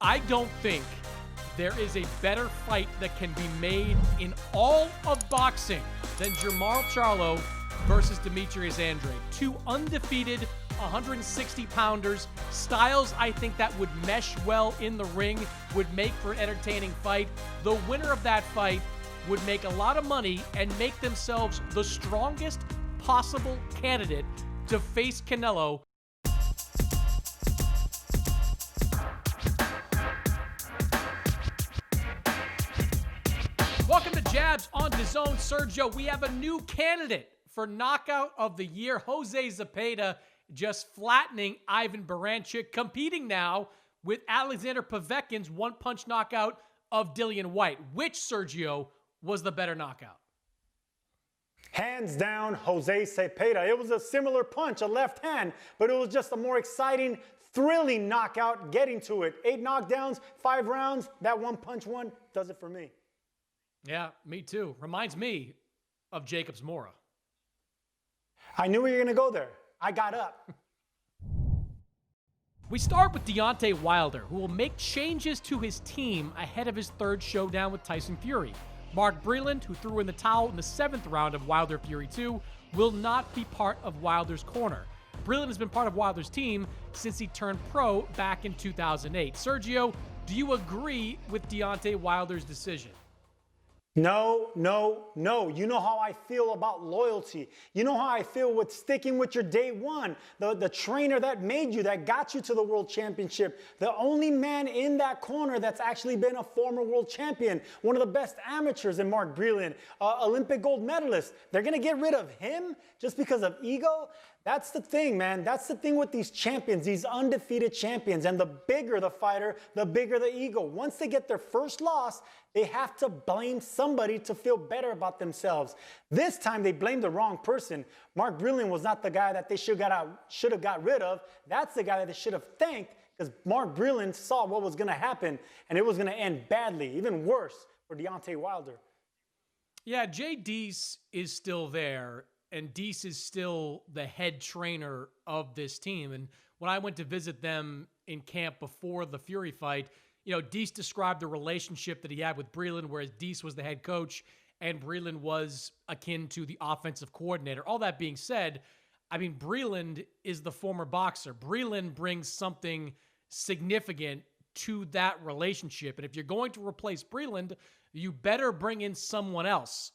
I don't think there is a better fight that can be made in all of boxing than Jermall Charlo versus Demetrius Andrade. Two undefeated 160-pounders. Styles, I think, that would mesh well in the ring, would make for an entertaining fight. The winner of that fight would make a lot of money and make themselves the strongest possible candidate to face Canelo. Welcome to Jabs on Dazn. Sergio, we have a new candidate for Knockout of the Year. Jose Zepeda just flattening Ivan Baranchyk, competing now with Alexander Povetkin's one-punch knockout of Dillian Whyte. Which, Sergio, was the better knockout? Hands down, Jose Zepeda. It was a similar punch, a left hand, but it was just a more exciting, thrilling knockout, getting to it. 8 knockdowns, 5 rounds. That one punch one does it for me. Yeah, me too. Reminds me of Jacobs Mora. I knew we were going to go there. I got up. We start with Deontay Wilder, who will make changes to his team ahead of his third showdown with Tyson Fury. Mark Breland, who threw in the towel in the 7th round of Wilder Fury 2, will not be part of Wilder's corner. Breland has been part of Wilder's team since he turned pro back in 2008. Sergio, do you agree with Deontay Wilder's decision? No, no, no. You know how I feel about loyalty. You know how I feel with sticking with your day one. The trainer that made you, that got you to the world championship. The only man in that corner that's actually been a former world champion. One of the best amateurs in Mark Breland. Olympic gold medalist. They're going to get rid of him just because of ego? That's the thing, man. That's the thing with these champions, these undefeated champions. And the bigger the fighter, the bigger the ego. Once they get their first loss, they have to blame somebody to feel better about themselves. This time, they blamed the wrong person. Mark Breland was not the guy that they should have got rid of. That's the guy that they should have thanked, because Mark Breland saw what was going to happen, and it was going to end badly, even worse for Deontay Wilder. Yeah, Jay Deese is still there, and Deese is still the head trainer of this team. And when I went to visit them in camp before the Fury fight, you know, Deese described the relationship that he had with Breland, whereas Deese was the head coach and Breland was akin to the offensive coordinator. All that being said, I mean, Breland is the former boxer. Breland brings something significant to that relationship. And if you're going to replace Breland, you better bring in someone else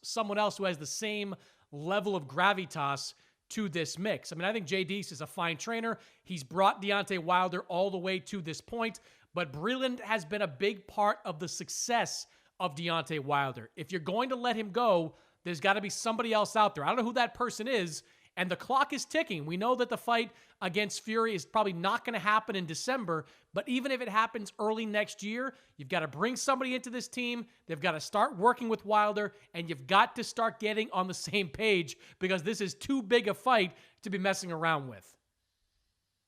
who has the same level of gravitas to this mix. I mean, I think Jay Deese is a fine trainer. He's brought Deontay Wilder all the way to this point, but Breland has been a big part of the success of Deontay Wilder. If you're going to let him go, there's got to be somebody else out there. I don't know who that person is, and the clock is ticking. We know that the fight against Fury is probably not going to happen in December, but even if it happens early next year, you've got to bring somebody into this team. They've got to start working with Wilder, and you've got to start getting on the same page, because this is too big a fight to be messing around with.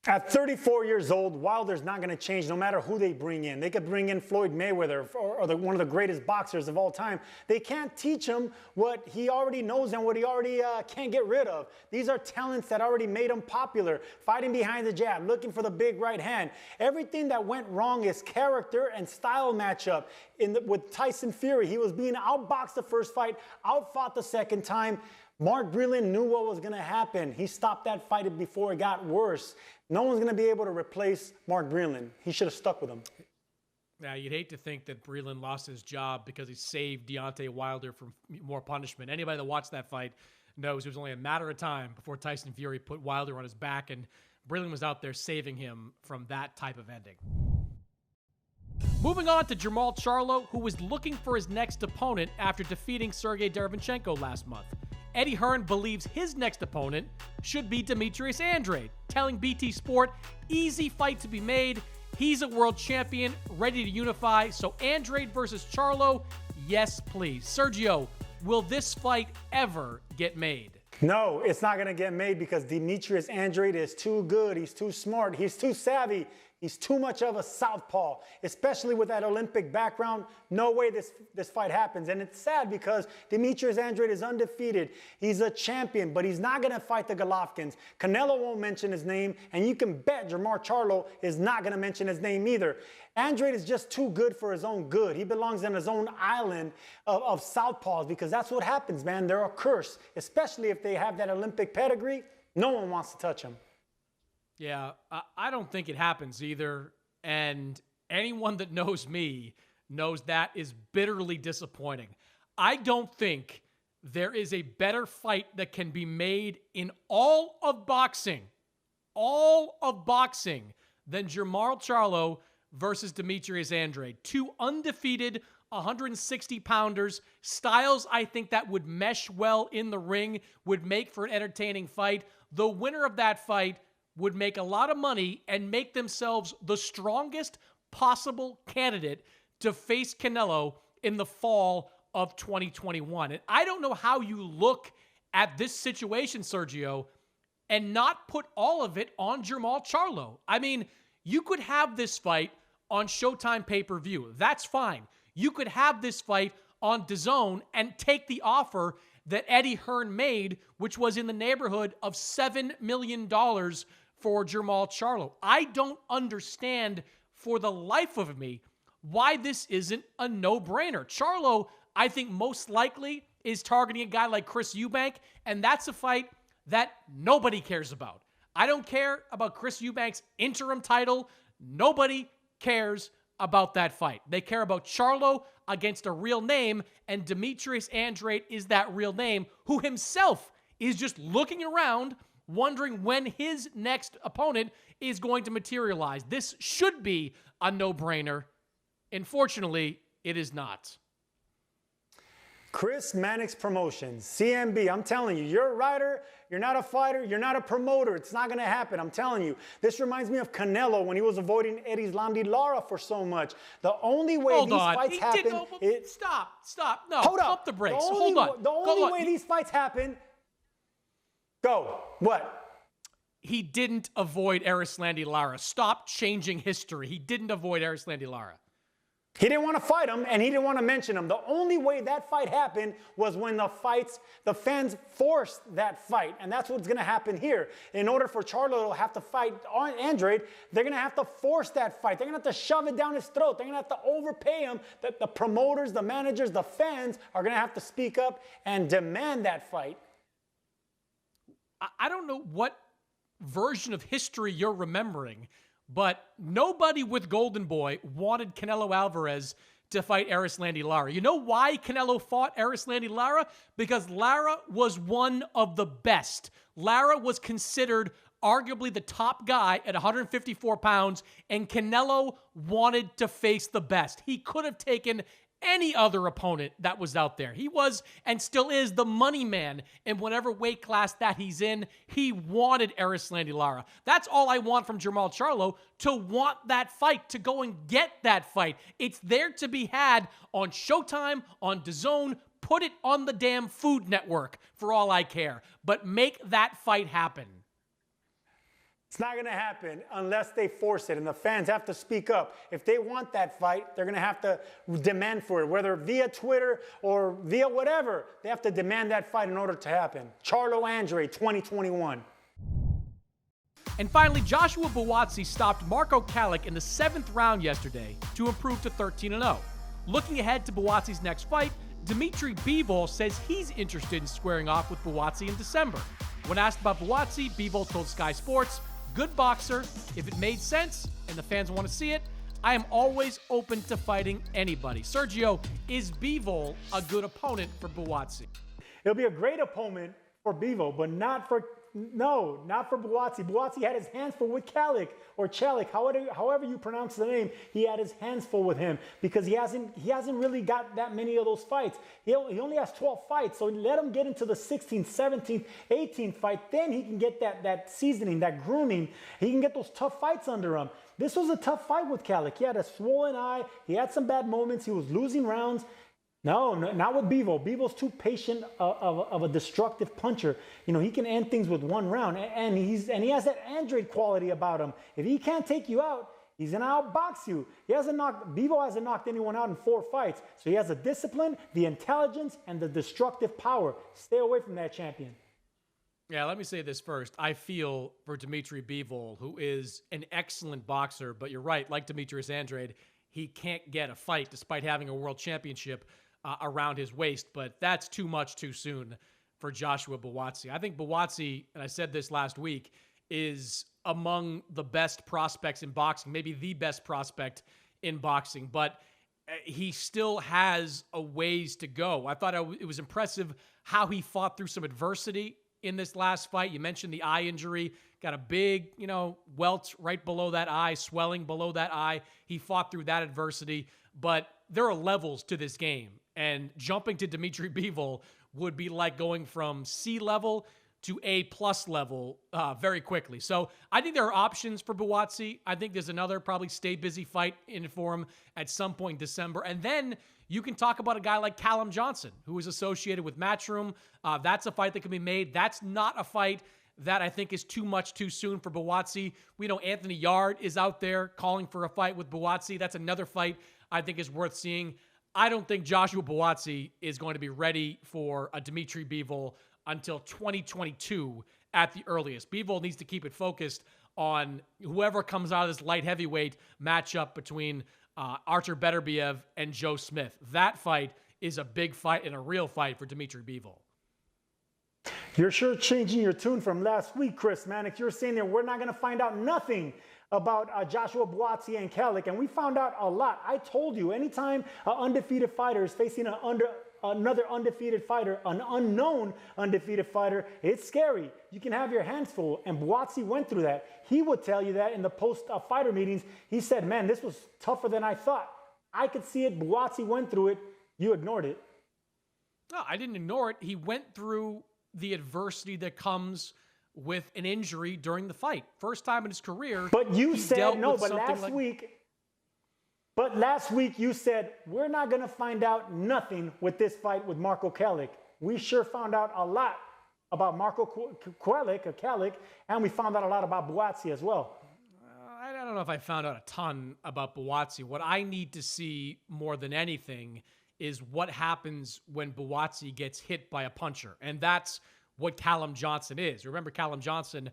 At 34 years old, Wilder's not going to change no matter who they bring in. They could bring in Floyd Mayweather or one of the greatest boxers of all time. They can't teach him what he already knows and what he already can't get rid of. These are talents that already made him popular, fighting behind the jab, looking for the big right hand. Everything that went wrong is character and style matchup. With Tyson Fury, he was being outboxed the first fight, outfought the second time. Mark Breland knew what was going to happen. He stopped that fight before it got worse. No one's going to be able to replace Mark Breland. He should have stuck with him. Now, you'd hate to think that Breland lost his job because he saved Deontay Wilder from more punishment. Anybody that watched that fight knows it was only a matter of time before Tyson Fury put Wilder on his back, and Breland was out there saving him from that type of ending. Moving on to Jermall Charlo, who was looking for his next opponent after defeating Sergey Derevyanchenko last month. Eddie Hearn believes his next opponent should be Demetrius Andrade, telling BT Sport, easy fight to be made. He's a world champion, ready to unify. So Andrade versus Charlo, yes, please. Sergio, will this fight ever get made? No, it's not going to get made because Demetrius Andrade is too good. He's too smart. He's too savvy. He's too much of a southpaw, especially with that Olympic background. No way this fight happens. And it's sad because Demetrius Andrade is undefeated. He's a champion, but he's not going to fight the Golovkins. Canelo won't mention his name, and you can bet Jermall Charlo is not going to mention his name either. Andrade is just too good for his own good. He belongs in his own island of southpaws because that's what happens, man. They're a curse, especially if they have that Olympic pedigree. No one wants to touch him. Yeah, I don't think it happens either. And anyone that knows me knows that is bitterly disappointing. I don't think there is a better fight that can be made in all of boxing, than Jermall Charlo versus Demetrius Andrade. Two undefeated 160-pounders, styles I think that would mesh well in the ring, would make for an entertaining fight. The winner of that fight would make a lot of money and make themselves the strongest possible candidate to face Canelo in the fall of 2021. And I don't know how you look at this situation, Sergio, and not put all of it on Jermall Charlo. I mean, you could have this fight on Showtime pay-per-view. That's fine. You could have this fight on Dazn and take the offer that Eddie Hearn made, which was in the neighborhood of $7 million for Jermall Charlo. I don't understand for the life of me why this isn't a no-brainer. Charlo, I think most likely is targeting a guy like Chris Eubank, and that's a fight that nobody cares about. I don't care about Chris Eubank's interim title. Nobody cares about that fight. They care about Charlo against a real name, and Demetrius Andrade is that real name, who himself is just looking around wondering when his next opponent is going to materialize. This should be a no-brainer. Unfortunately, it is not. Chris Mannix Promotions, CMB, I'm telling you, you're a writer, you're not a fighter, you're not a promoter. It's not going to happen, I'm telling you. This reminds me of Canelo when he was avoiding Erislandy Lara for so much. The only way these fights happen... Stop. No, hold pump up. the brakes. Hold on. The only way these fights happen... Go. What? He didn't avoid Erislandy Lara. Stop changing history. He didn't avoid Erislandy Lara. He didn't want to fight him, and he didn't want to mention him. The only way that fight happened was when the fans forced that fight, and that's what's going to happen here. In order for Charlo to have to fight Andrade, they're going to have to force that fight. They're going to have to shove it down his throat. They're going to have to overpay him. The promoters, the managers, the fans are going to have to speak up and demand that fight. I don't know what version of history you're remembering, but nobody with Golden Boy wanted Canelo Alvarez to fight Erislandy Lara. You know why Canelo fought Erislandy Lara? Because Lara was one of the best. Lara was considered arguably the top guy at 154 pounds, and Canelo wanted to face the best. He could have taken any other opponent that was out there. He was and still is the money man in whatever weight class that he's in. He wanted Erislandy Lara. That's all I want from Jermall Charlo, to want that fight, to go and get that fight. It's there to be had on Showtime, on DAZN. Put it on the damn Food Network for all I care. But make that fight happen. It's not going to happen unless they force it, and the fans have to speak up. If they want that fight, they're going to have to demand for it, whether via Twitter or via whatever. They have to demand that fight in order to happen. Charlo Andrade, 2021. And finally, Joshua Buatsi stopped Marco Calic in the 7th round yesterday to improve to 13-0. Looking ahead to Buatsi's next fight, Dimitri Bivol says he's interested in squaring off with Buatsi in December. When asked about Buatsi, Bivol told Sky Sports, "Good boxer. If it made sense and the fans want to see it, I am always open to fighting anybody." Sergio, is Bivol a good opponent for Buatsi? It'll be a great opponent for Bivol, but not for Buatsi. Buatsi had his hands full with Calic, or Chalik, however you pronounce the name. He had his hands full with him because he hasn't really got that many of those fights. He only has 12 fights, so let him get into the 16th, 17th, 18th fight. Then he can get that seasoning, that grooming. He can get those tough fights under him. This was a tough fight with Calic. He had a swollen eye. He had some bad moments. He was losing rounds. No, not with Bivol. Bivol's too patient of a destructive puncher. You know, he can end things with one round, and he has that Andrade quality about him. If he can't take you out, He's going to outbox you. Bivol hasn't knocked anyone out in 4 fights. So he has the discipline, the intelligence, and the destructive power. Stay away from that champion. Yeah, let me say this first. I feel for Dimitri Bivol, who is an excellent boxer, but you're right, like Demetrius Andrade, he can't get a fight despite having a world championship around his waist, but that's too much too soon for Joshua Buatsi. I think Buatsi, and I said this last week, is among the best prospects in boxing, maybe the best prospect in boxing, but he still has a ways to go. I thought it was impressive how he fought through some adversity in this last fight. You mentioned the eye injury, got a big, welt right below that eye, swelling below that eye. He fought through that adversity, but there are levels to this game, and jumping to Dimitri Bivol would be like going from C level to A+ level very quickly. So I think there are options for Buatsi. I think there's another probably stay busy fight in for him at some point in December. And then you can talk about a guy like Callum Johnson, who is associated with Matchroom. That's a fight that can be made. That's not a fight that I think is too much too soon for Buatsi. We know Anthony Yard is out there calling for a fight with Buatsi. That's another fight I think is worth seeing. I don't think Joshua Buatsi is going to be ready for a Dimitri Bivol until 2022 at the earliest. Bivol needs to keep it focused on whoever comes out of this light heavyweight matchup between Artur Beterbiev and Joe Smith. That fight is a big fight and a real fight for Dimitri Bivol. You're sure changing your tune from last week, Chris Mannix. You're saying that we're not going to find out nothing about Joshua Buatsi and Kalik, and we found out a lot. I told you, anytime an undefeated fighter is facing another undefeated fighter, an unknown undefeated fighter, it's scary. You can have your hands full, and Buatsi went through that. He would tell you that in the post-fighter meetings. He said, man, this was tougher than I thought. I could see it. Buatsi went through it. You ignored it. No, I didn't ignore it. He went through the adversity that comes with an injury during the fight. First time in his career. But you said, no, but last week you said, we're not going to find out nothing with this fight with Marco Kalik. We sure found out a lot about Marco Kalik, and we found out a lot about Buatsi as well. I don't know if I found out a ton about Buatsi. What I need to see more than anything is what happens when Buatsi gets hit by a puncher. And that's what Callum Johnson is. Remember Callum Johnson,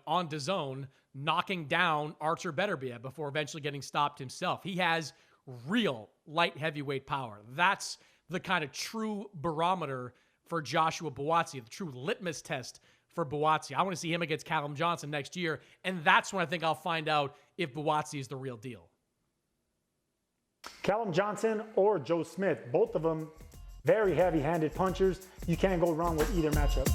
on Dazn, knocking down Artur Beterbiev before eventually getting stopped himself. He has real light heavyweight power. That's the kind of true barometer for Joshua Buatsi, the true litmus test for Buatsi. I want to see him against Callum Johnson next year, and that's when I think I'll find out if Buatsi is the real deal. Callum Johnson or Joe Smith, both of them very heavy-handed punchers. You can't go wrong with either matchup.